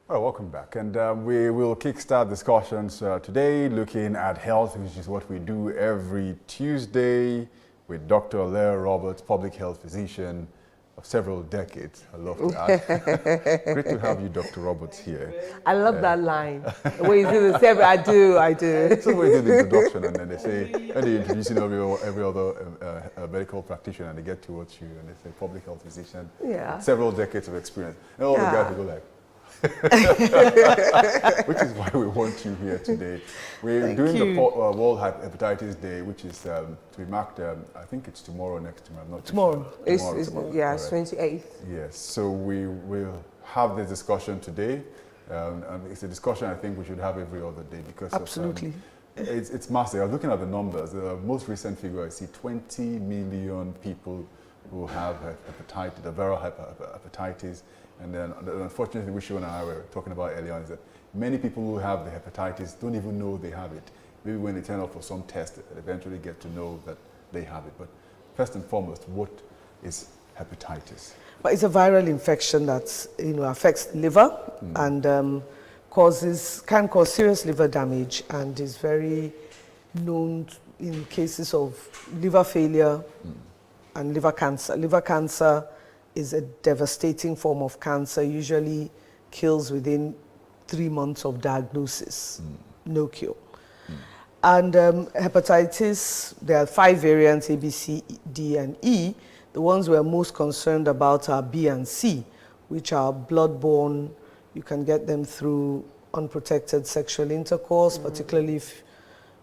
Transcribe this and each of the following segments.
Well, welcome back. And we will kickstart discussions today looking at health, which is what we do every Tuesday with Dr. Olaire Roberts, public health physician of several decades, I love to add. Great to have you, Dr. Roberts, here. I love that line. The way you do this, I do. So we do the introduction, and then they say, when they're introducing every other medical practitioner, and they get towards you, and they say, public health physician, several decades of experience. And all the guys will go like, which is why we want you here today. We're doing the World Hepatitis Day, which is to be marked, I think it's tomorrow, next tomorrow. Not tomorrow. Tomorrow. It's 28th. Yes, so we will have this discussion today. And it's a discussion I think we should have every other day because absolutely. It's massive. I was looking at the numbers. The most recent figure, I see 20 million people who have hepatitis, the viral hepatitis. And then, unfortunately, which you and I were talking about earlier on, is that many people who have the hepatitis don't even know they have it. Maybe when they turn up for some test, they eventually get to know that they have it. But first and foremost, what is hepatitis? But it's a viral infection that affects the liver and can cause serious liver damage, and is very known in cases of liver failure and liver cancer. Liver cancer is a devastating form of cancer, usually kills within 3 months of diagnosis, no cure. And hepatitis, there are 5 variants, A, B, C, D, and E. The ones we're most concerned about are B and C, which are bloodborne. You can get them through unprotected sexual intercourse, particularly if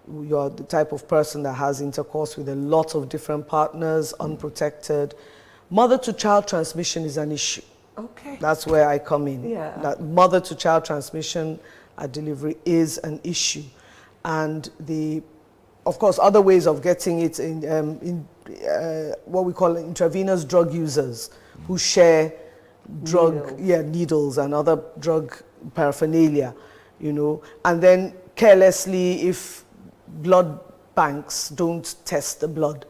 you're the type of person that has intercourse with a lot of different partners, unprotected. Mother-to-child transmission is an issue. Okay. That's where I come in. Yeah. That mother-to-child transmission at delivery is an issue. And of course, other ways of getting it in what we call intravenous drug users who share needles and other drug paraphernalia, and then carelessly, if blood banks don't test the blood,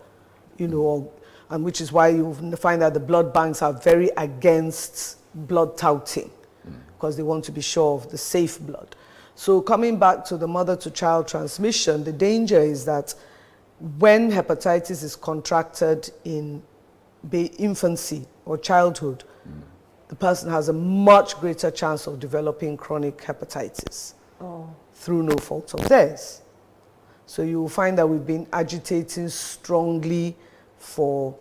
and which is why you find that the blood banks are very against blood touting because they want to be sure of the safe blood. So coming back to the mother-to-child transmission, the danger is that when hepatitis is contracted in infancy or childhood, the person has a much greater chance of developing chronic hepatitis through no fault of theirs. So you will find that we've been agitating strongly for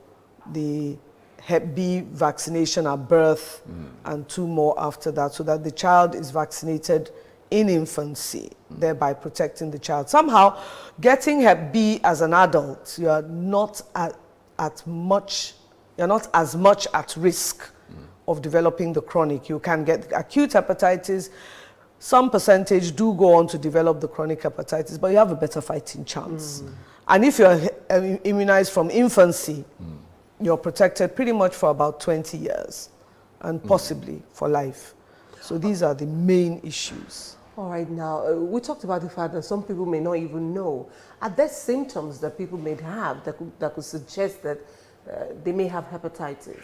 the Hep B vaccination at birth and 2 more after that, so that the child is vaccinated in infancy, thereby protecting the child. Somehow, getting Hep B as an adult, you're not as much at risk of developing the chronic. You can get acute hepatitis. Some percentage do go on to develop the chronic hepatitis, but you have a better fighting chance. And if you're immunized from infancy, you're protected pretty much for about 20 years and possibly for life. So these are the main issues. All right, now, we talked about the fact that some people may not even know. Are there symptoms that people may have that could suggest that they may have hepatitis?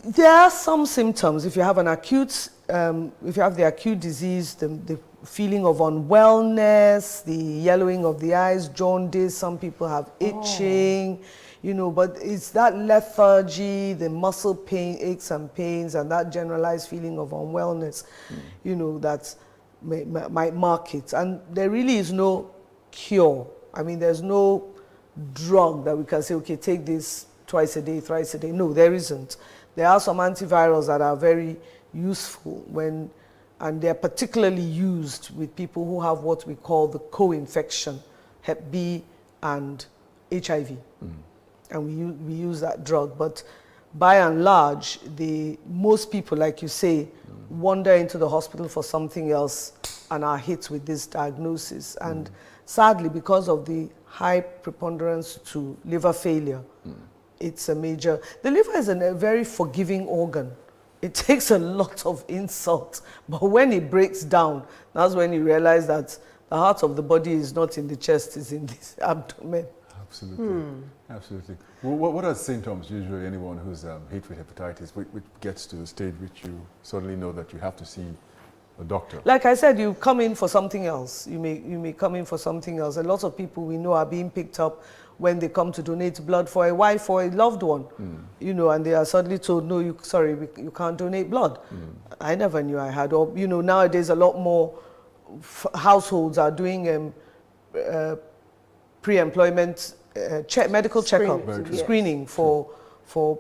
There are some symptoms. If you have if you have the acute disease, the feeling of unwellness, the yellowing of the eyes, jaundice, some people have itching, but it's that lethargy, the muscle pain, aches and pains, and that generalized feeling of unwellness, that might mark it. And there really is no cure. I mean, there's no drug that we can say, okay, take this twice a day, thrice a day. No, there isn't. There are some antivirals that are very useful and they're particularly used with people who have what we call the co-infection, Hep B and HIV. And we use that drug. But by and large, most people, like you say, wander into the hospital for something else and are hit with this diagnosis. And sadly, because of the high preponderance to liver failure, it's a major... The liver is a very forgiving organ. It takes a lot of insult, but when it breaks down, that's when you realize that the heart of the body is not in the chest, it's in the abdomen. Absolutely, absolutely. What are symptoms usually anyone who's hit with hepatitis, which gets to the stage which you suddenly know that you have to see a doctor. Like I said, you come in for something else. You may come in for something else. A lot of people we know are being picked up when they come to donate blood for a wife or a loved one, you know, and they are suddenly told, no, you can't donate blood. I never knew I had. Or, you know, nowadays a lot more households are doing pre-employment medical checkup, screening for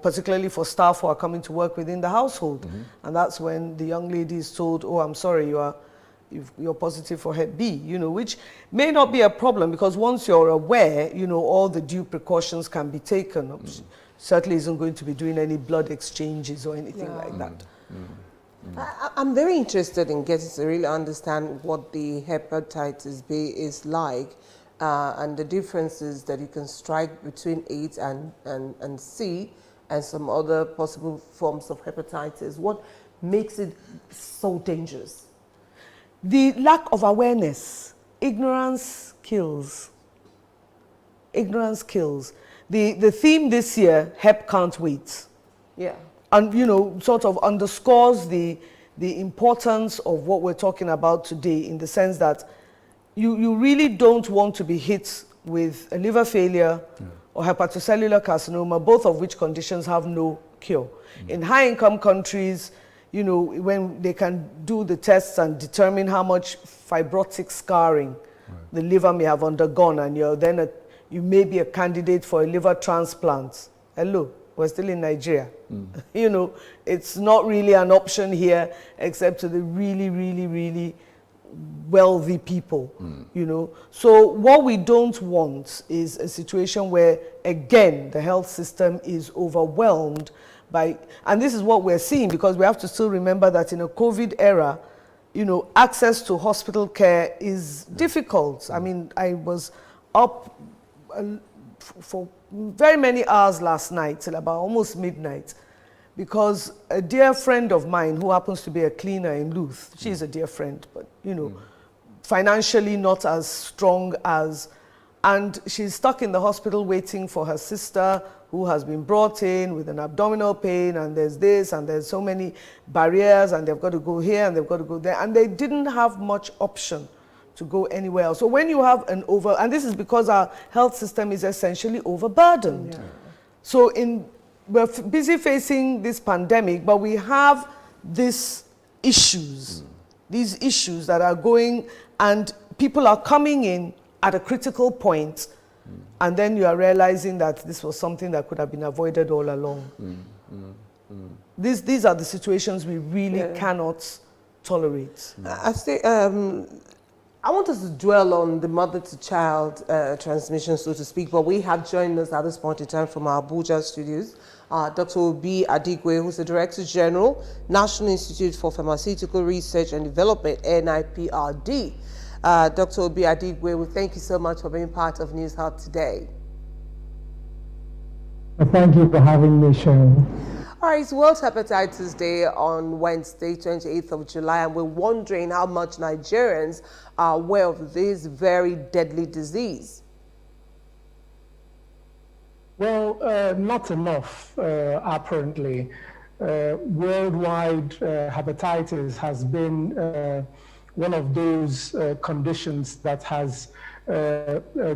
particularly for staff who are coming to work within the household. And that's when the young lady is told, oh, I'm sorry, you're positive for Hep B, you know, which may not be a problem because once you're aware, you know, all the due precautions can be taken. Certainly isn't going to be doing any blood exchanges or anything like that. I'm very interested in getting to really understand what the hepatitis B is like and the differences that you can strike between AIDS and C and some other possible forms of hepatitis. What makes it so dangerous? The lack of awareness. Ignorance kills. Ignorance kills. The theme this year, Hep Can't Wait. Yeah. And, you know, sort of underscores the importance of what we're talking about today in the sense that you really don't want to be hit with a liver failure or hepatocellular carcinoma, both of which conditions have no cure. In high-income countries, you know, when they can do the tests and determine how much fibrotic scarring the liver may have undergone, and you may be a candidate for a liver transplant. Hello, we're still in Nigeria. You know, it's not really an option here except to the really, really, really wealthy people, you know. So what we don't want is a situation where, again, the health system is overwhelmed by, and this is what we're seeing because we have to still remember that in a COVID era, you know, access to hospital care is difficult. I mean, I was up for very many hours last night till about almost midnight because a dear friend of mine who happens to be a cleaner in Louth, she's a dear friend, but, you know, financially not as strong as, and she's stuck in the hospital waiting for her sister who has been brought in with an abdominal pain, and there's this, and there's so many barriers, and they've got to go here, and they've got to go there, and they didn't have much option to go anywhere else. So when you have an and this is because our health system is essentially overburdened. So we're busy facing this pandemic, but we have these issues that are going, and people are coming in at a critical point, and then you are realizing that this was something that could have been avoided all along. These are the situations we really cannot tolerate. I want us to dwell on the mother-to-child transmission, so to speak, but we have joined us at this point in time from our Abuja studios, Dr. Obi Adigwe, who's the Director General, National Institute for Pharmaceutical Research and Development, NIPRD. Dr. Obi Adigwe, we thank you so much for being part of News Hub today. Thank you for having me, Sharon. All right, it's World Hepatitis Day on Wednesday, 28th of July, and we're wondering how much Nigerians are aware of this very deadly disease. Well, not enough, apparently. Worldwide hepatitis has been one of those conditions that has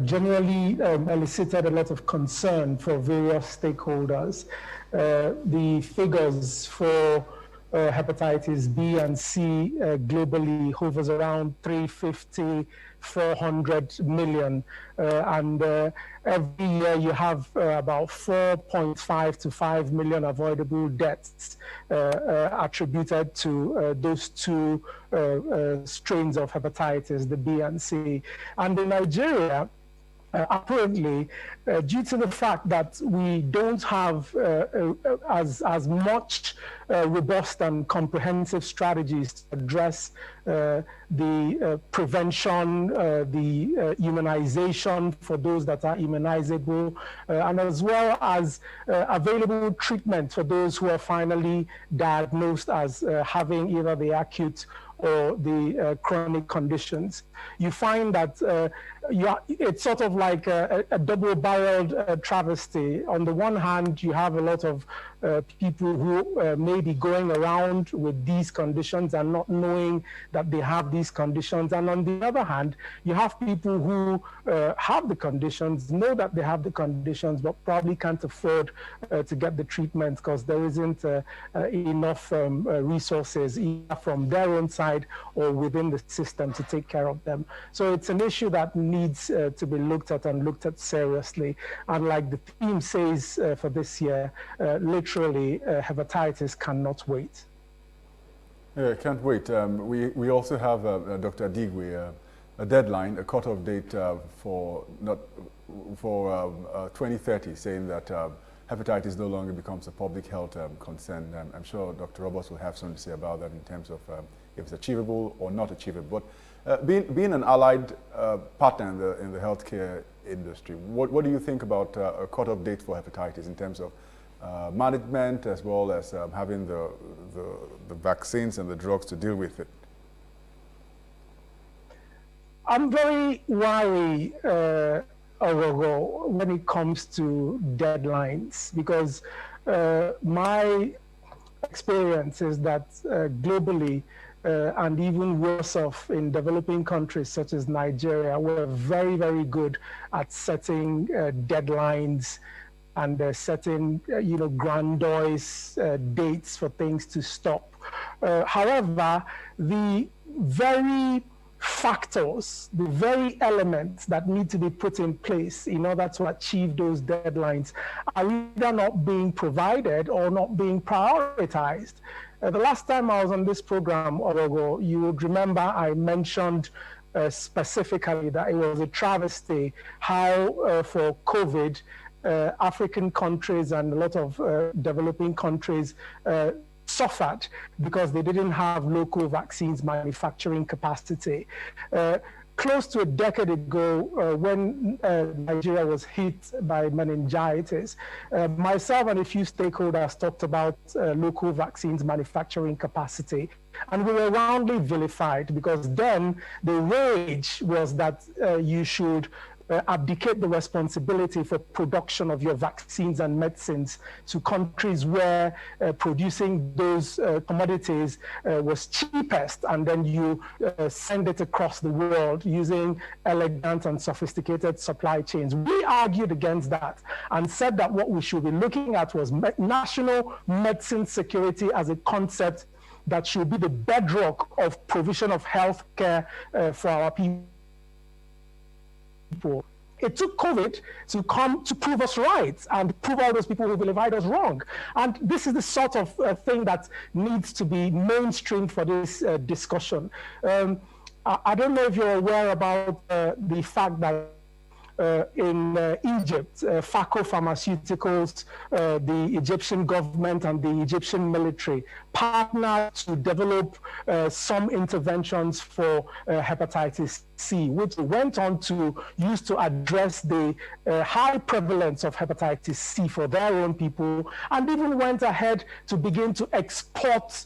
generally elicited a lot of concern for various stakeholders. The figures for hepatitis B and C globally hovers around 350, 400 million. And every year you have about 4.5 to 5 million avoidable deaths attributed to those two strains of hepatitis, the B and C. And in Nigeria, apparently, due to the fact that we don't have as much robust and comprehensive strategies to address the prevention, the immunization for those that are immunizable, and as well as available treatment for those who are finally diagnosed as having either the acute or the chronic conditions. You find that it's sort of like a double-barreled travesty. On the one hand, you have a lot of people who may be going around with these conditions and not knowing that they have these conditions. And on the other hand, you have people who have the conditions, know that they have the conditions, but probably can't afford to get the treatment because there isn't enough resources either from their own side or within the system to take care of them. So it's an issue that needs to be looked at and looked at seriously. And like the theme says for this year, literally, hepatitis cannot wait. Yeah, can't wait. We also have Dr. Adigwe, a deadline, a cutoff date for 2030, saying that hepatitis no longer becomes a public health concern. I'm sure Dr. Roberts will have something to say about that in terms of if it's achievable or not achievable. But being an allied partner in the healthcare industry, what do you think about a cutoff date for hepatitis in terms of management as well as having the vaccines and the drugs to deal with it? I'm very worried, when it comes to deadlines, because my experience is that globally, and even worse off in developing countries such as Nigeria, we're very, very good at setting deadlines and setting, grandiose dates for things to stop. However, the very factors, the very elements that need to be put in place in order to achieve those deadlines are either not being provided or not being prioritized. The last time I was on this program, Orogo, you would remember I mentioned specifically that it was a travesty how for COVID, African countries and a lot of developing countries suffered because they didn't have local vaccines manufacturing capacity. Close to a decade ago, when Nigeria was hit by meningitis, myself and a few stakeholders talked about local vaccines manufacturing capacity. And we were roundly vilified because then the rage was that you should abdicate the responsibility for production of your vaccines and medicines to countries where producing those commodities was cheapest, and then you send it across the world using elegant and sophisticated supply chains. We argued against that and said that what we should be looking at was national medicine security as a concept that should be the bedrock of provision of health care for our people. It took COVID to come to prove us right and prove all those people who vilified us wrong. And this is the sort of thing that needs to be mainstreamed for this discussion. I don't know if you're aware about the fact that in Egypt, FACO Pharmaceuticals, the Egyptian government and the Egyptian military partnered to develop some interventions for hepatitis C, which went on to use to address the high prevalence of hepatitis C for their own people, and even went ahead to begin to export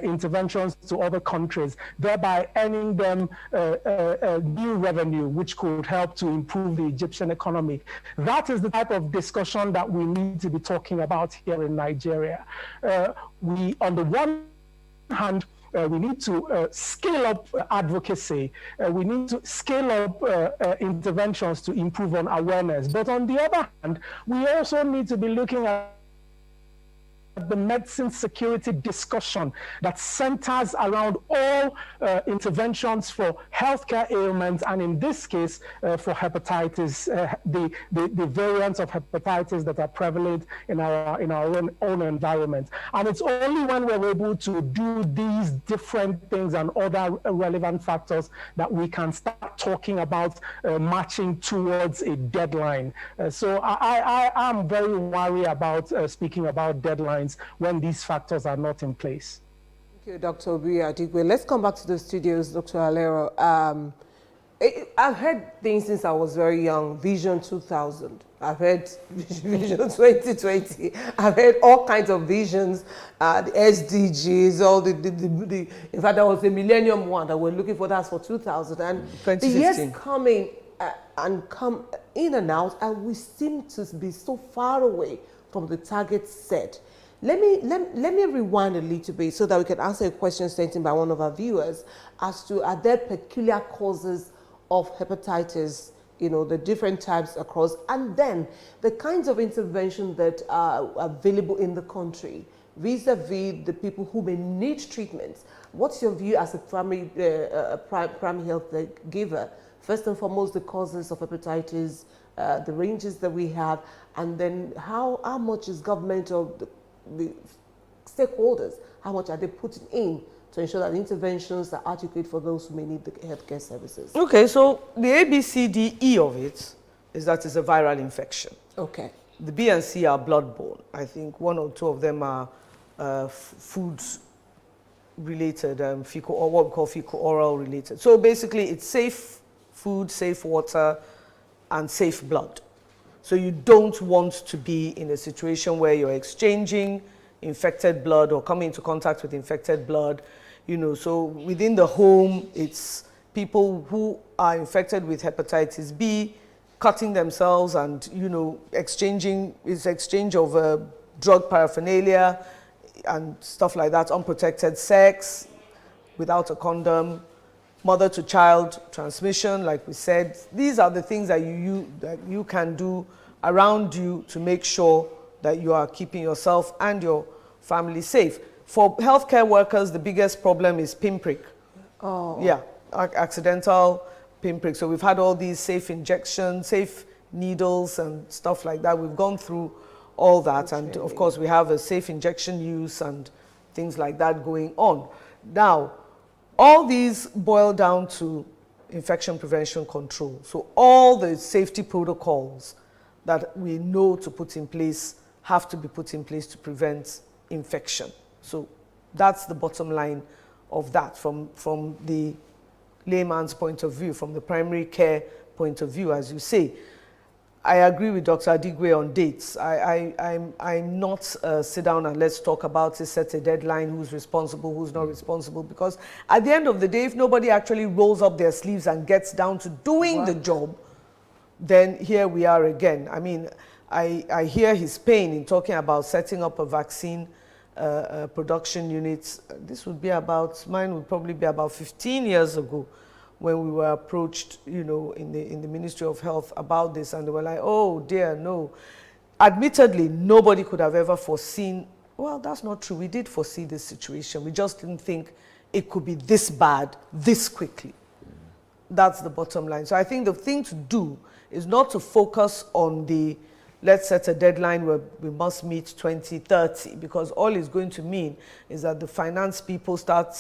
interventions to other countries, thereby earning them new revenue, which could help to improve the Egyptian economy. That is the type of discussion that we need to be talking about here in Nigeria. We, on the one hand, we need to scale up advocacy. We need to scale up interventions to improve on awareness. But on the other hand, we also need to be looking at the medicine security discussion that centers around all interventions for healthcare ailments, and in this case for hepatitis, the variants of hepatitis that are prevalent in our own environment. And it's only when we're able to do these different things and other relevant factors that we can start talking about marching towards a deadline. So I am very worried about speaking about deadlines when these factors are not in place. Thank you, Dr. Adigwe. Let's come back to the studios, Dr. Alero. I've heard things since I was very young. Vision 2000. I've heard Vision 2020. I've heard all kinds of visions, the SDGs, all the. In fact, there was a Millennium one that we're looking for. That's for 2000. And the years coming and come in and out, and we seem to be so far away from the target set. Let me rewind a little bit so that we can answer a question sent in by one of our viewers as to, are there peculiar causes of hepatitis, you know, the different types across, and then the kinds of intervention that are available in the country vis-a-vis the people who may need treatments. What's your view as a primary health giver? First and foremost, the causes of hepatitis, the ranges that we have, and then how much is government or the stakeholders, how much are they putting in to ensure that the interventions are adequate for those who may need the healthcare services? Okay, so the ABCDE of it is that it's a viral infection. Okay. The B and C are bloodborne. I think one or two of them are foods related, fecal, or what we call fecal oral related. So basically it's safe food, safe water, and safe blood. So you don't want to be in a situation where you're exchanging infected blood or coming into contact with infected blood. You know, so within the home, it's people who are infected with hepatitis B cutting themselves and, you know, exchange of drug paraphernalia and stuff like that, unprotected sex without a condom, mother to child transmission, like we said. These are the things that you can do around you to make sure that you are keeping yourself and your family safe. For healthcare workers, the biggest problem is pinprick. Oh. Yeah, accidental pinprick. So we've had all these safe injections, safe needles and stuff like that. We've gone through all that. And of course, we have a safe injection use and things like that going on. Now, all these boil down to infection prevention control. So all the safety protocols that we know to put in place have to be put in place to prevent infection. So that's the bottom line of that from the layman's point of view, from the primary care point of view, as you say. I agree with Dr. Adigwe on dates. I'm not sit down and let's talk about it, set a deadline, who's responsible, who's not responsible, because at the end of the day, if nobody actually rolls up their sleeves and gets down to doing the job, then here we are again. I mean, I hear his pain in talking about setting up a vaccine production unit. This would be about, mine would probably be about 15 years ago, when we were approached, you know, in the Ministry of Health about this, and they were like, oh dear, no. Admittedly, nobody could have ever foreseen, well, that's not true. We did foresee this situation. We just didn't think it could be this bad, this quickly. That's the bottom line. So I think the thing to do is not to focus on the, let's set a deadline where we must meet 2030, because all it's going to mean is that the finance people start,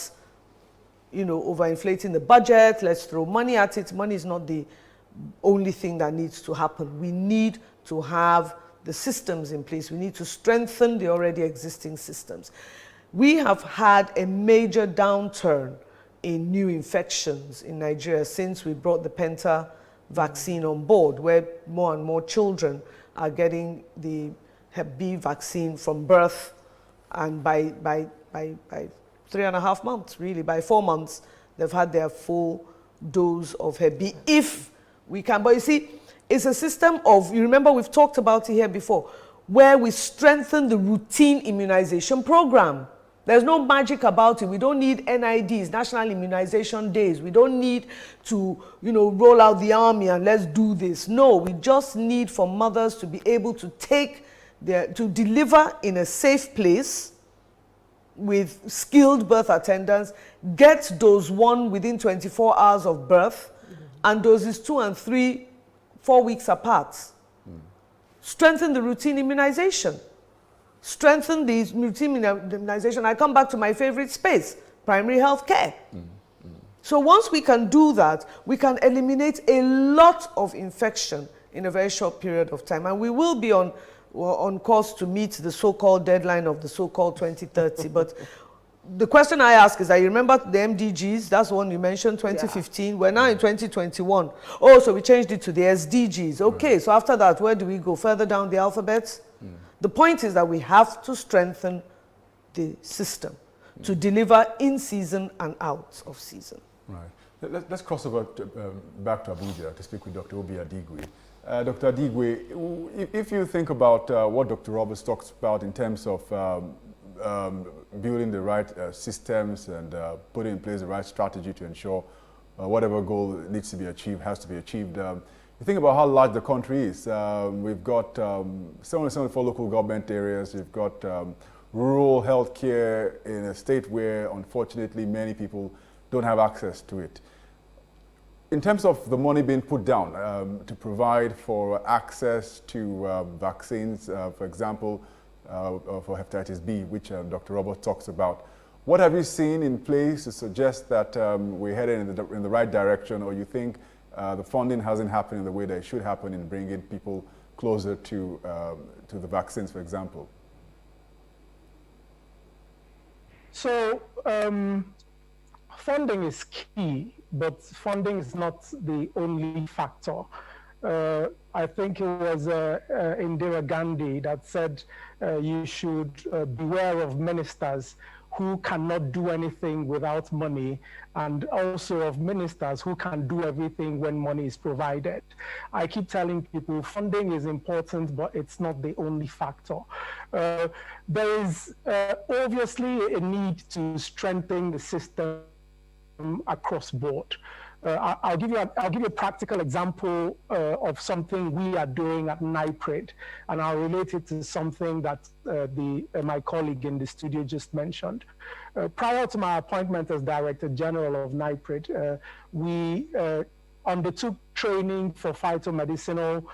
you know, overinflating the budget. Let's throw money at it. Money is not the only thing that needs to happen. We need to have the systems in place. We need to strengthen the already existing systems. We have had a major downturn in new infections in Nigeria since we brought the Penta vaccine on board, where more and more children are getting the Hep B vaccine from birth, and by 3.5 months, really, by 4 months, they've had their full dose of Hep B, if we can. But you see, it's a system of, you remember we've talked about it here before, where we strengthen the routine immunization program. There's no magic about it. We don't need NIDs, National Immunization Days. We don't need to, you know, roll out the army and let's do this. No, we just need for mothers to be able to to deliver in a safe place with skilled birth attendants, get dose 1 within 24 hours of birth, and doses 2 and 3, 4 weeks apart. Strengthen the routine immunization. Strengthen the routine immunization. I come back to my favorite space, primary health care. So once we can do that, we can eliminate a lot of infection in a very short period of time. And we will be on course to meet the so-called deadline of the so-called 2030. But the question I ask is, I remember the MDGs, that's the one you mentioned, 2015. Yeah. We're now in 2021. Oh, so we changed it to the SDGs. Okay, so after that, where do we go? Further down the alphabet? The point is that we have to strengthen the system to deliver in season and out of season. Right. Let's cross over back to Abuja to speak with Dr. Obi Adigwe. Dr. Adigwe, if you think about what Dr. Roberts talks about in terms of building the right systems and putting in place the right strategy to ensure whatever goal needs to be achieved has to be achieved. You think about how large the country is. We've got 74 local government areas. We've got rural healthcare in a state where, unfortunately, many people don't have access to it. In terms of the money being put down to provide for access to vaccines, for example, for hepatitis B, which Dr. Robert talks about, what have you seen in place to suggest that we're headed in the right direction, or you think the funding hasn't happened in the way that it should happen in bringing people closer to the vaccines, for example? So funding is key, but funding is not the only factor. I think it was Indira Gandhi that said you should beware of ministers who cannot do anything without money, and also of ministers who can do everything when money is provided. I keep telling people funding is important, but it's not the only factor. There is obviously a need to strengthen the system across board. I'll give you a practical example of something we are doing at NIPRID, and I'll relate it to something that my colleague in the studio just mentioned. Prior to my appointment as Director General of NIPRID, we undertook training for phytomedicinal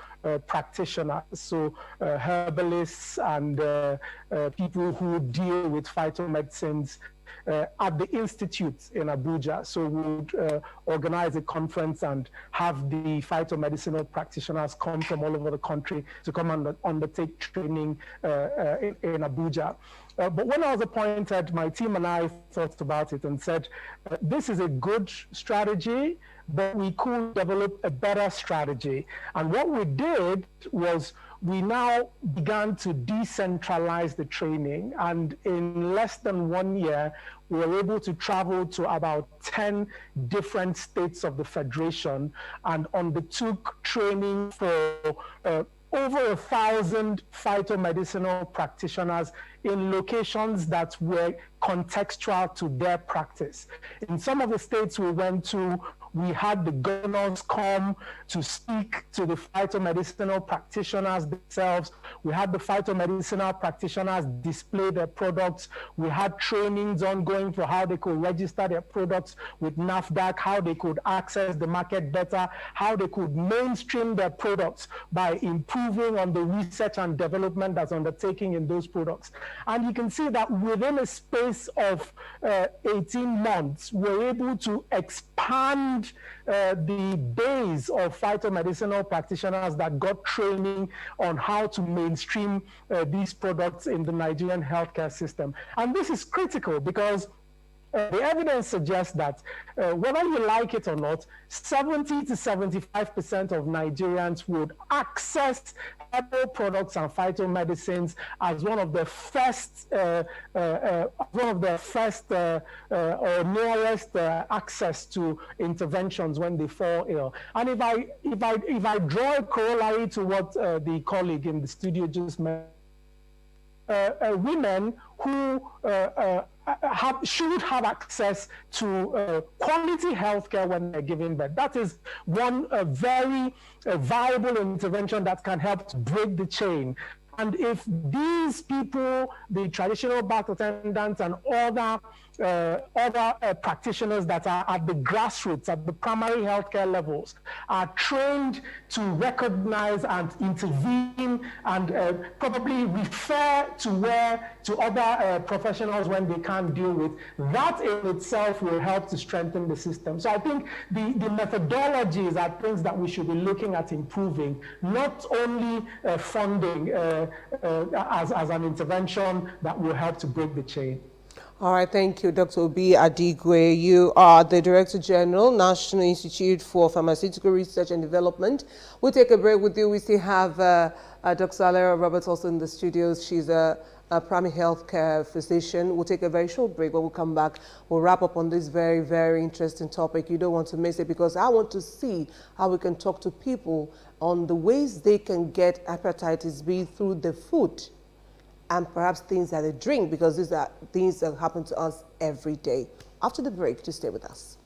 practitioners, so herbalists and people who deal with phytomedicines at the Institute in Abuja. So we would organize a conference and have the phytomedicinal practitioners come from all over the country to come and undertake training in Abuja. But when I was appointed, my team and I thought about it and said, this is a good strategy, but we could develop a better strategy. And what we did was we now began to decentralize the training. And in less than 1 year, we were able to travel to about 10 different states of the Federation and undertook training for over 1,000 phytomedicinal practitioners in locations that were contextual to their practice. In some of the states we went to, we had the governors come to speak to the phytomedicinal practitioners themselves. We had the phytomedicinal practitioners display their products. We had trainings ongoing for how they could register their products with NAFDAC, how they could access the market better, how they could mainstream their products by improving on the research and development that's undertaking in those products. And you can see that within a space of 18 months, we're able to expand the base of phytomedicinal practitioners that got training on how to mainstream these products in the Nigerian healthcare system. And this is critical because the evidence suggests that whether you like it or not, 70 to 75% of Nigerians would access herbal products and phytomedicines as one of the first, or nearest access to interventions when they fall ill. And if I draw a corollary to what the colleague in the studio just mentioned, women who should have access to quality healthcare when they're giving birth. That is one very viable intervention that can help to break the chain. And if these people, the traditional birth attendants and other practitioners that are at the grassroots, at the primary healthcare levels, are trained to recognize and intervene and probably refer to other professionals when they can't deal with, that in itself will help to strengthen the system. So I think the methodologies are things that we should be looking at improving, not only funding as an intervention that will help to break the chain. All right, thank you, Dr. Obi Adigwe. You are the Director General, National Institute for Pharmaceutical Research and Development. We'll take a break with you. We still have Dr. Alera Roberts also in the studios. She's a primary health care physician. We'll take a very short break. When we come back, we'll wrap up on this very, very interesting topic. You don't want to miss it, because I want to see how we can talk to people on the ways they can get hepatitis B through the food and perhaps things that they drink, because these are things that happen to us every day. After the break, just stay with us.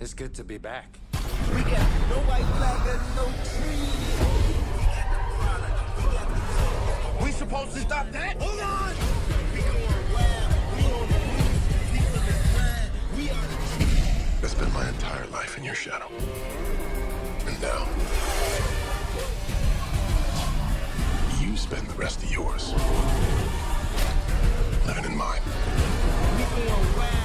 It's good to be back. We got no white flag and no tree. We supposed to stop that? Hold on! We going wild. We on the loose. We on the grind. We are the team. I spent my entire life in your shadow. And now, you spend the rest of yours living in mine. We going wild.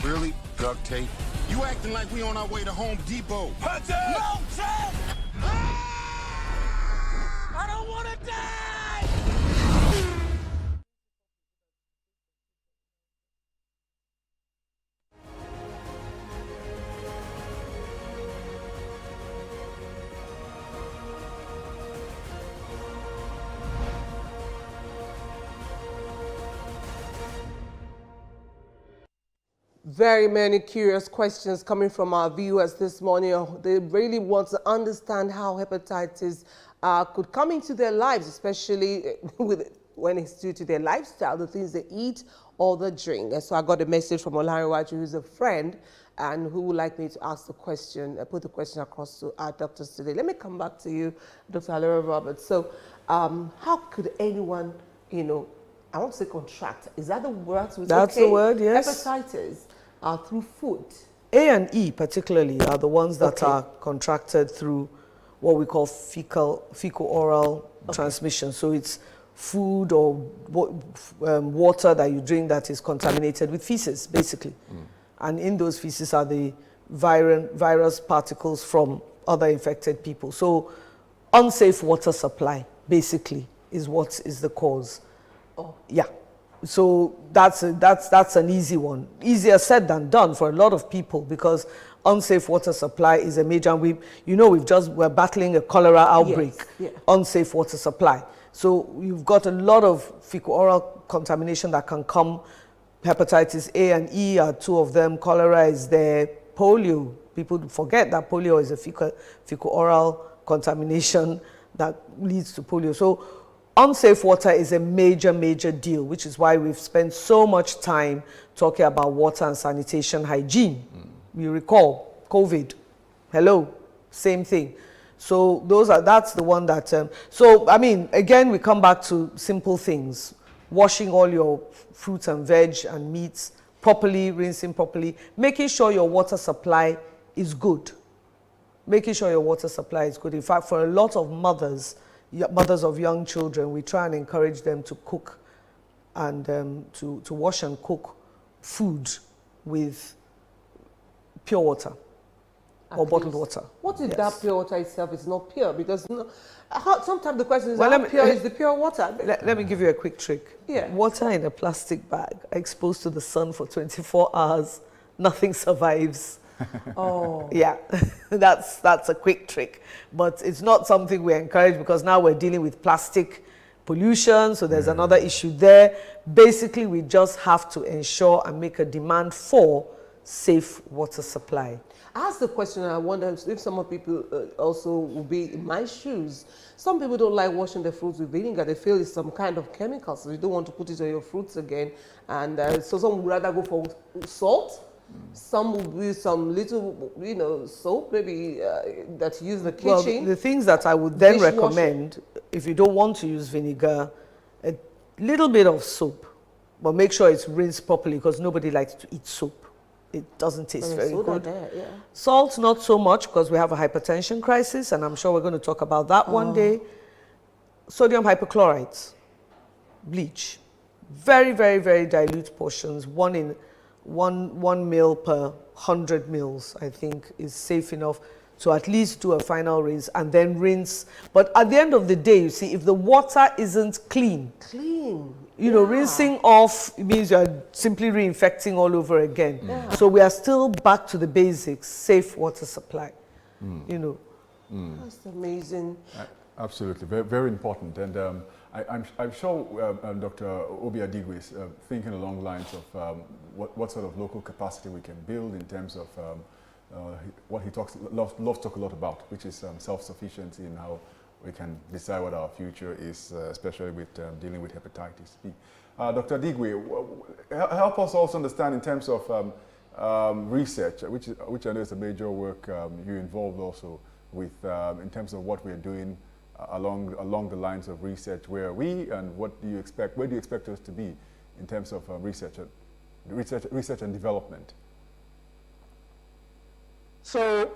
Really? Duct tape? You acting like we on our way to Home Depot. Punch it! No, Jack! I don't want to die! Very many curious questions coming from our viewers this morning. They really want to understand how hepatitis could come into their lives, especially when it's due to their lifestyle, the things they eat or they drink. And so I got a message from Olariwaju, who's a friend, and who would like me to ask the question, put the question across to our doctors today. Let me come back to you, Dr. Alera Roberts. So how could anyone, I want to say contract. Is that the word? That's the word, yes. Hepatitis through food. A and E particularly are the ones that are contracted through what we call fecal-oral transmission. So it's food or water that you drink that is contaminated with feces, basically. And in those feces are the virus particles from other infected people. So unsafe water supply, basically, is what is the cause. Yeah. So that's an easy one. Easier said than done for a lot of people, because unsafe water supply is a major, and we're battling a cholera outbreak. Yes, yeah. Unsafe water supply. So you've got a lot of fecal-oral contamination that can come. Hepatitis A and E are two of them. Cholera is there. Polio. People forget that polio is a fecal-oral contamination that leads to polio. So unsafe water is a major, major deal, which is why we've spent so much time talking about water and sanitation hygiene. You recall COVID. Hello, same thing. So that's the one that, again, we come back to simple things. Washing all your fruits and veg and meats properly, rinsing properly, making sure your water supply is good. Making sure your water supply is good. In fact, for a lot of mothers of young children, we try and encourage them to cook and to wash and cook food with pure water or bottled water. What if Yes. that pure water itself is not pure? Because sometimes the question is, Well, how pure is the pure water? Let me give you a quick trick. Yeah. Water in a plastic bag exposed to the sun for 24 hours, nothing survives. Oh. Yeah, that's a quick trick, but it's not something we encourage, because now we're dealing with plastic pollution, so there's another issue there. Basically, we just have to ensure and make a demand for safe water supply. I asked the question, and I wonder if some of people also will be in my shoes. Some people don't like washing their fruits with vinegar. They feel it's some kind of chemical, so you don't want to put it on your fruits again. And so some would rather go for salt. Some will use some little, soap, maybe that's used in the kitchen. Well, the things that I would then Dishwasher. recommend, if you don't want to use vinegar, a little bit of soap, but make sure it's rinsed properly, because nobody likes to eat soap. it doesn't taste And very soda good. there, yeah. Salt, not so much, because we have a hypertension crisis, and I'm sure we're going to talk about that one day. Sodium hypochlorite, bleach. Very, very, very dilute portions. One mil per 100 mils, I think, is safe enough to at least do a final rinse and then rinse. But at the end of the day, you see, if the water isn't clean, you know, rinsing off means you're simply reinfecting all over again. So we are still back to the basics, safe water supply, you know. That's amazing. Absolutely, very, very important. And I'm sure Dr. Obi Adigwe is thinking along the lines of what sort of local capacity we can build in terms of what he loves to talk a lot about, which is self-sufficiency and how we can decide what our future is, especially with dealing with hepatitis B. Dr. Adigwe, help us also understand in terms of research, which I know is a major work you're involved also with, in terms of what we're doing along the lines of research. Where are we, and what do you expect? Where do you expect us to be in terms of research and development? So,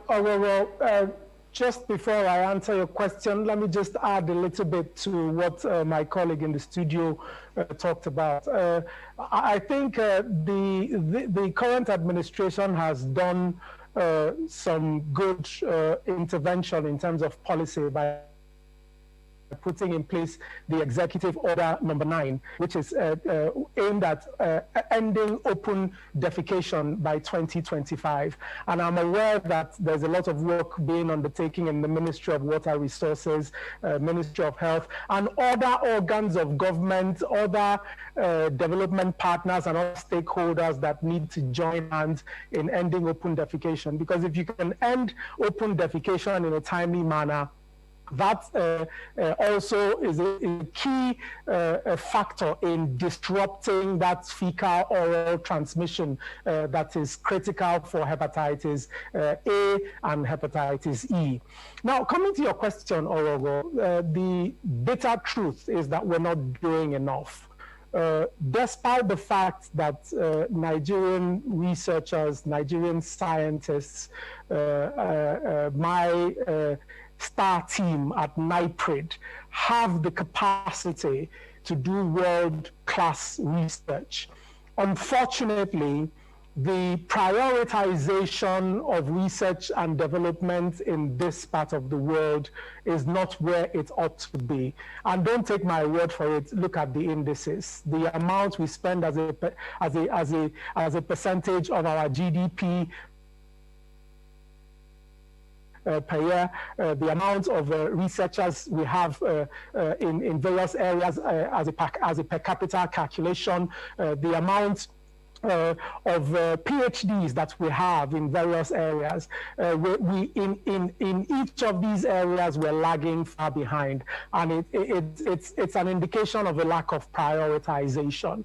just before I answer your question, let me just add a little bit to what my colleague in the studio talked about. I think the current administration has done some good intervention in terms of policy by putting in place the Executive Order number 9, which is aimed at ending open defecation by 2025. And I'm aware that there's a lot of work being undertaken in the Ministry of Water Resources, Ministry of Health, and other organs of government, other development partners and other stakeholders that need to join hands in ending open defecation. Because if you can end open defecation in a timely manner, that also is a key factor in disrupting that fecal-oral transmission that is critical for hepatitis A and hepatitis E. Now, coming to your question, Orogo, the bitter truth is that we're not doing enough. Despite the fact that Nigerian researchers, Nigerian scientists, my star team at NIPRID have the capacity to do world-class research. Unfortunately, the prioritization of research and development in this part of the world is not where it ought to be. And don't take my word for it, look at the indices. The amount we spend as a percentage of our GDP per year, the amount of researchers we have in various areas as a per capita calculation, the amount of PhDs that we have in various areas. In each of these areas, we're lagging far behind, and it's an indication of a lack of prioritization.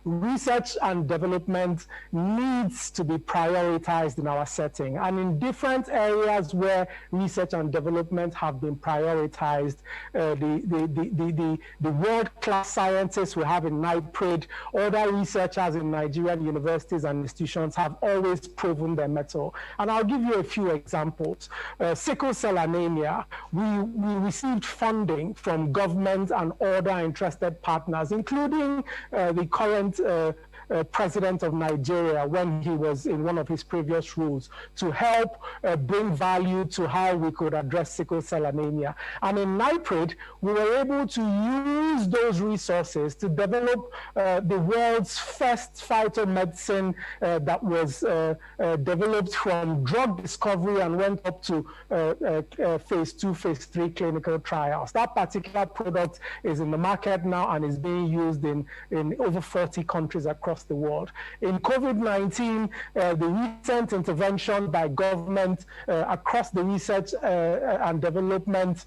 Research and development needs to be prioritized in our setting, and in different areas where research and development have been prioritized, the world-class scientists we have in NIPRID, other researchers in Nigeria, universities and institutions have always proven their mettle. And I'll give you a few examples. Sickle cell anemia, we received funding from government and other interested partners, including the current president of Nigeria when he was in one of his previous roles, to help bring value to how we could address sickle cell anemia. And in NIPRID, we were able to use those resources to develop the world's first phytomedicine that was developed from drug discovery and went up to phase 2, phase 3 clinical trials. That particular product is in the market now and is being used in over 40 countries across the world. In COVID-19, the recent intervention by government across the research and development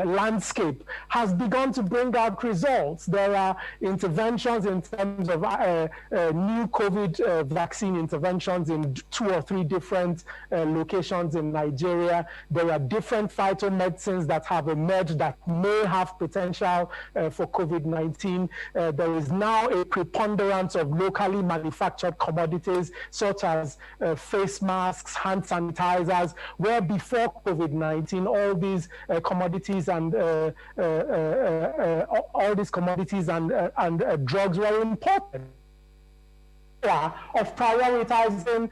landscape has begun to bring out results. There are interventions in terms of new COVID vaccine interventions in 2 or 3 different locations in Nigeria. There are different phytomedicines that have emerged that may have potential for COVID-19. there is now a preponderance of locally manufactured commodities such as face masks, hand sanitizers, where before COVID-19, all these commodities and drugs were imported. Of prioritizing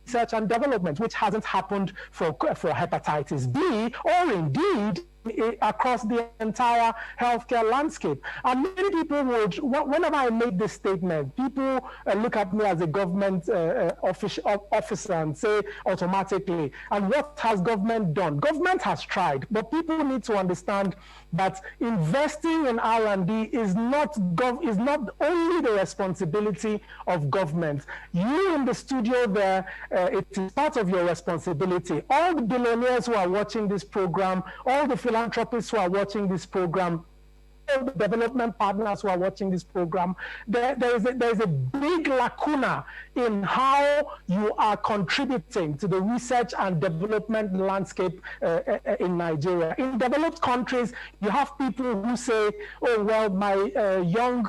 research and development, which hasn't happened for hepatitis B, or indeed across the entire healthcare landscape. And many people would, whenever I make this statement, people look at me as a government officer and say automatically, and what has government done? Government has tried, but people need to understand that investing in R&D is not only the responsibility of government. You in the studio there, it is part of your responsibility. All the billionaires who are watching this program, all the philanthropists who are watching this program, all the development partners who are watching this program, there is a big lacuna in how you are contributing to the research and development landscape in Nigeria. In developed countries, you have people who say, "Oh well, my young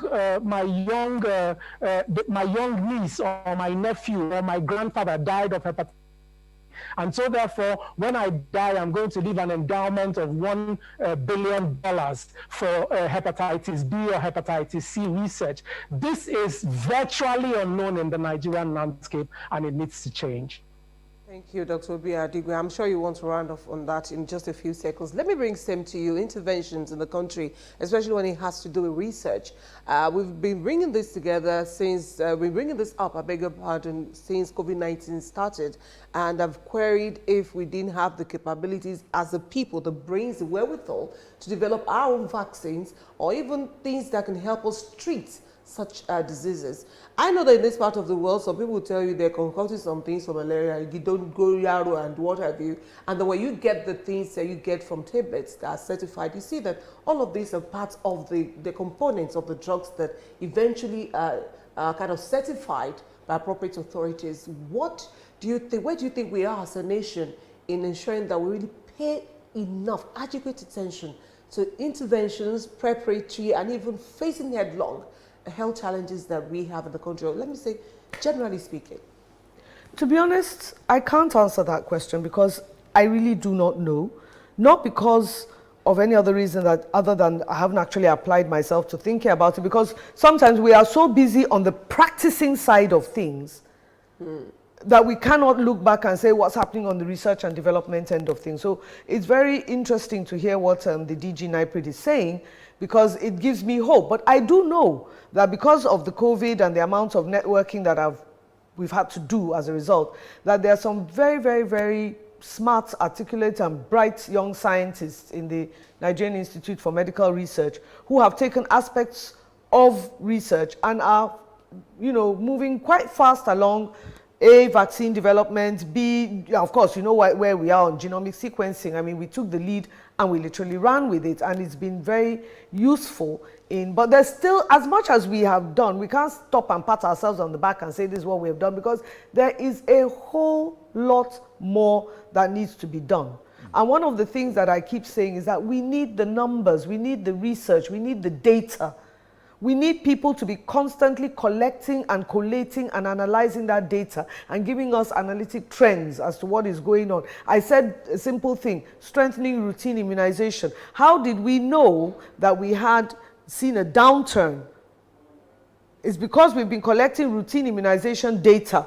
niece or my nephew or my grandfather died of hepatitis. And so therefore, when I die, I'm going to leave an endowment of $1 billion for hepatitis B or hepatitis C research." This is virtually unknown in the Nigerian landscape, and it needs to change. Thank you, Dr. Obi Adigwe. I'm sure you want to round off on that in just a few seconds. Let me bring Sam to you. Interventions in the country, especially when it has to do with research. We've been bringing this together since, I beg your pardon, since COVID-19 started. And I've queried if we didn't have the capabilities as a people, the brains, the wherewithal to develop our own vaccines or even things that can help us treat such diseases. I know that in this part of the world, some people will tell you they're concocting some things for malaria, you don't go yaro and what have you. And then when you get the things that you get from tablets that are certified, you see that all of these are parts of the components of the drugs that eventually are kind of certified by appropriate authorities. What do you think, where do you think we are as a nation in ensuring that we really pay enough, adequate attention to interventions, preparatory, and even facing headlong health challenges that we have in the country? Or let me say, generally speaking. To be honest, I can't answer that question because I really do not know. Not because of any other reason that other than I haven't actually applied myself to thinking about it, because sometimes we are so busy on the practicing side of things that we cannot look back and say what's happening on the research and development end of things. So it's very interesting to hear what the DG NIPRID is saying, because it gives me hope. But I do know that because of the COVID and the amount of networking that we've had to do as a result, that there are some very, very, very smart, articulate and bright young scientists in the Nigerian Institute for Medical Research who have taken aspects of research and are, moving quite fast along. A, vaccine development. B, of course, you know where we are on genomic sequencing. I mean, we took the lead and we literally ran with it, and it's been very useful but there's still, as much as we have done, we can't stop and pat ourselves on the back and say this is what we have done, because there is a whole lot more that needs to be done. And one of the things that I keep saying is that we need the numbers, we need the research, we need the data. We need people to be constantly collecting and collating and analyzing that data and giving us analytic trends as to what is going on. I said a simple thing, strengthening routine immunization. How did we know that we had seen a downturn? It's because we've been collecting routine immunization data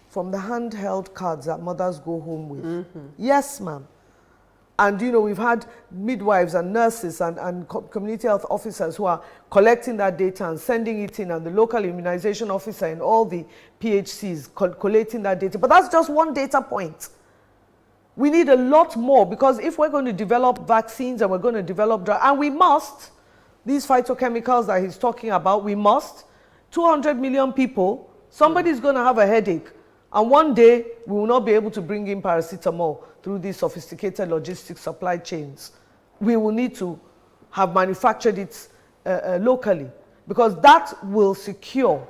from the handheld cards that mothers go home with. Yes, ma'am. And we've had midwives and nurses and community health officers who are collecting that data and sending it in, and the local immunization officer in all the PHCs collating that data. But that's just one data point. We need a lot more, because if we're going to develop vaccines and we're going to develop drugs, and we must, these phytochemicals that he's talking about, we must, 200 million people, somebody's going to have a headache. And one day, we will not be able to bring in paracetamol through these sophisticated logistics supply chains. We will need to have manufactured it locally, because that will secure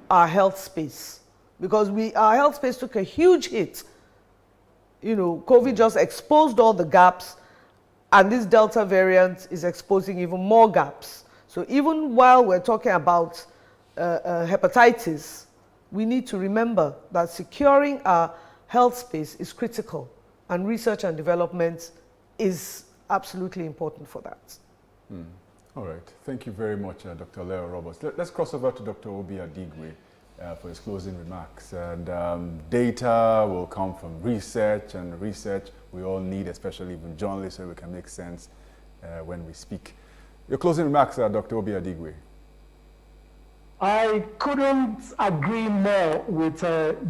our health space. Because our health space took a huge hit. COVID just exposed all the gaps, and this Delta variant is exposing even more gaps. So even while we're talking about hepatitis, we need to remember that securing our health space is critical, and research and development is absolutely important for that. All right. Thank you very much, Dr. Leo Roberts. Let's cross over to Dr. Obi Adigwe for his closing remarks. And data will come from research, and research we all need, especially even journalists, so we can make sense when we speak. Your closing remarks, Dr. Obi Adigwe. I couldn't agree more with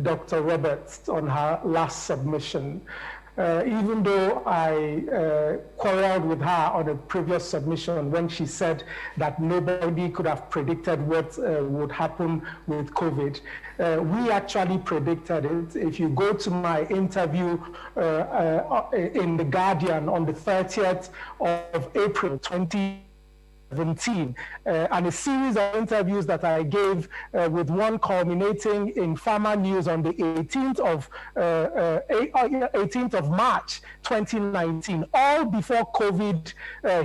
Dr. Roberts on her last submission. Even though I quarreled with her on a previous submission when she said that nobody could have predicted what would happen with COVID. We actually predicted it. If you go to my interview in The Guardian on the 30th of April 2017, and a series of interviews that I gave with one culminating in Pharma News on the 18th of March 2019, all before COVID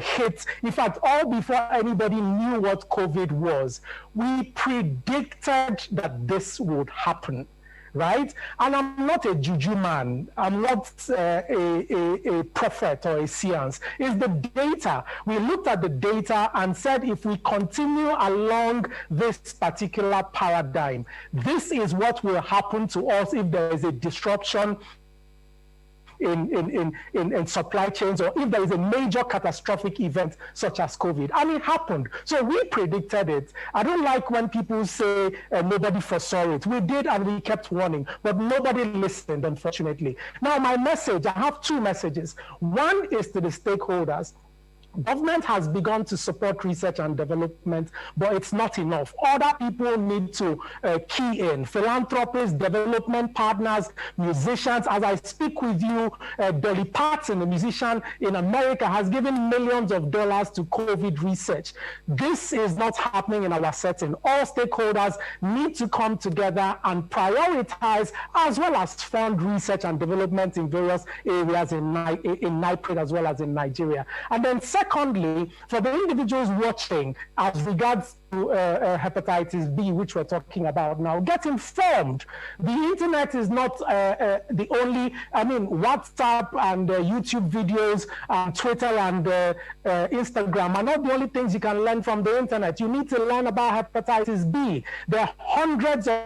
hit. In fact, all before anybody knew what COVID was. We predicted that this would happen. Right? And I'm not a juju man. I'm not a prophet or a seance. It's the data. We looked at the data and said if we continue along this particular paradigm, this is what will happen to us if there is a disruption in supply chains, or if there is a major catastrophic event such as COVID. And it happened. So we predicted it. I don't like when people say nobody foresaw it. We did, and we kept warning, but nobody listened, unfortunately. Now, my message, I have two messages. One is to the stakeholders. Government has begun to support research and development, but it's not enough. Other people need to key in. Philanthropists, development partners, musicians. As I speak with you, Dolly Parton, a musician in America, has given millions of dollars to COVID research. This is not happening in our setting. All stakeholders need to come together and prioritize, as well as fund research and development in various areas in NIPRID as well as in Nigeria. And then secondly, for the individuals watching as regards to hepatitis B, which we're talking about now, get informed. The internet is not the only, WhatsApp and YouTube videos, Twitter and Instagram are not the only things you can learn from the internet. You need to learn about hepatitis B. There are hundreds of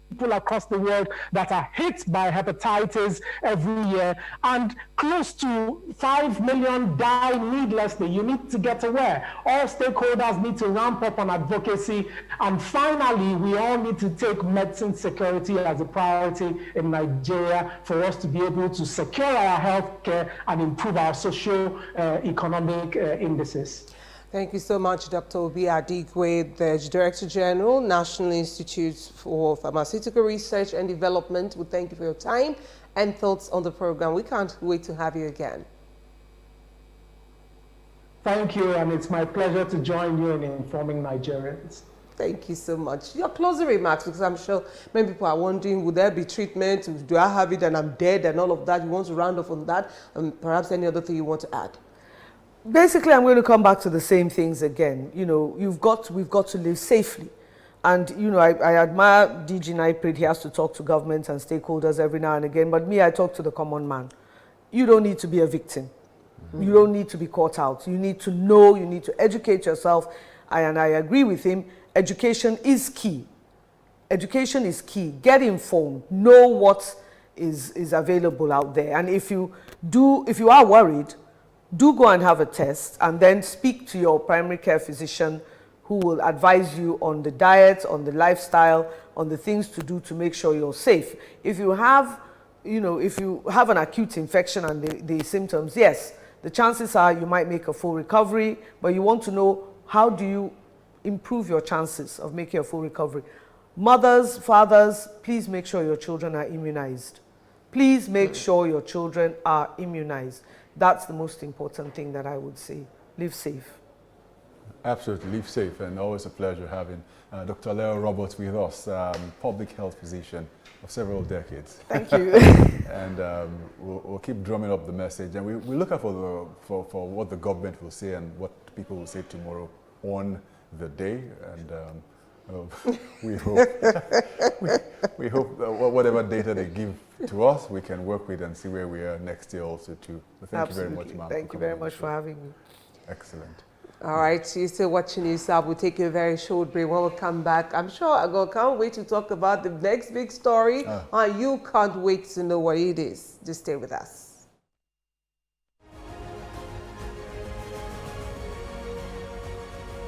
people across the world that are hit by hepatitis every year, and close to 5 million die needlessly. You need to get aware. All stakeholders need to ramp up on advocacy. And finally, we all need to take medicine security as a priority in Nigeria for us to be able to secure our health care and improve our socio-economic indices. Thank you so much, Dr. Obi Adigwe, the Director General, National Institute for Pharmaceutical Research and Development. We thank you for your time and thoughts on the program. We can't wait to have you again. Thank you, and it's my pleasure to join you in informing Nigerians. Thank you so much. Your closing remarks, because I'm sure many people are wondering, would there be treatment? Do I have it and I'm dead and all of that? You want to round off on that? And perhaps any other thing you want to add? Basically, I'm going to come back to the same things again. You know, we've got to live safely. And, you know, I admire DG NIPRID. He has to talk to governments and stakeholders every now and again. But me, I talk to the common man. You don't need to be a victim. Mm-hmm. You don't need to be caught out. You need to know, you need to educate yourself. And I agree with him. Education is key. Education is key. Get informed. Know what is available out there. And if you are worried, do go and have a test, and then speak to your primary care physician, who will advise you on the diet, on the lifestyle, on the things to do to make sure you're safe. If you have, if you have an acute infection and the symptoms, yes, the chances are you might make a full recovery, but you want to know, how do you improve your chances of making a full recovery? Mothers, fathers, please make sure your children are immunized. Please make sure your children are immunized. That's the most important thing that I would say. Live safe. Absolutely, live safe, and always a pleasure having Dr. Leo Roberts with us, public health physician of several decades. Thank you. And we'll keep drumming up the message, and we look out for what the government will say and what people will say tomorrow on the day, and we hope we hope that whatever data they give to us, we can work with and see where we are next year also too. But thank you very much, ma'am. Thank you very much for having me. Excellent. All right, you're still watching USAB. We'll take a very short break. When we come back, I'm sure I can't wait to talk about the next big story. You can't wait to know what it is. Just stay with us.